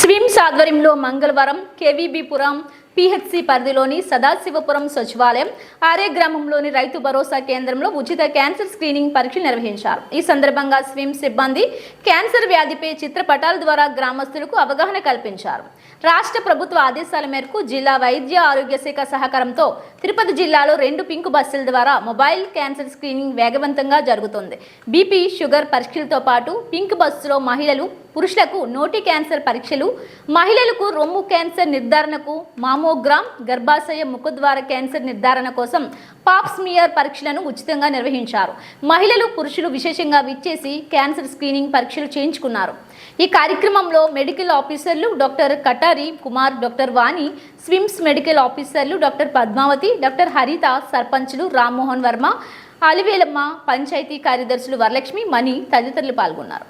స్విమ్స్ ఆధ్వర్యంలో మంగళవారం కేవీబీపురం పిహెచ్సి పరిధిలోని సదాశివపురం సచివాలయం ఆర్ఏ గ్రామంలోని రైతు భరోసా కేంద్రంలో ఉచిత క్యాన్సర్ స్క్రీనింగ్ పరీక్షలు నిర్వహించారు. ఈ సందర్భంగా స్విమ్స్ సిబ్బంది క్యాన్సర్ వ్యాధిపై చిత్రపటాల ద్వారా గ్రామస్తులకు అవగాహన కల్పించారు. రాష్ట్ర ప్రభుత్వ ఆదేశాల మేరకు జిల్లా వైద్య ఆరోగ్య శాఖ సహకారంతో తిరుపతి జిల్లాలో 2 పింక్ బస్సుల ద్వారా మొబైల్ క్యాన్సర్ స్క్రీనింగ్ వేగవంతంగా జరుగుతుంది. బీపీ, షుగర్ పరీక్షలతో పాటు పింక్ బస్సులో మహిళలు, పురుషులకు నోటి క్యాన్సర్ పరీక్షలు, మహిళలకు రొమ్ము క్యాన్సర్ నిర్ధారణకు మామోగ్రామ్, గర్భాశయ ముఖద్వార క్యాన్సర్ నిర్ధారణ కోసం పాప్ స్మియర్ పరీక్షలను ఉచితంగా నిర్వహించారు. మహిళలు, పురుషులు విశేషంగా విచ్చేసి క్యాన్సర్ స్క్రీనింగ్ పరీక్షలు చేయించుకున్నారు. ఈ కార్యక్రమంలో మెడికల్ ఆఫీసర్లు డాక్టర్ కటారి కుమార్, డాక్టర్ వాణి, స్విమ్స్ మెడికల్ ఆఫీసర్లు డాక్టర్ పద్మావతి, డాక్టర్ హరిత, సర్పంచులు రామ్మోహన్ వర్మ, అలివేలమ్మ, పంచాయతీ కార్యదర్శులు వరలక్ష్మి, మణి తదితరులు పాల్గొన్నారు.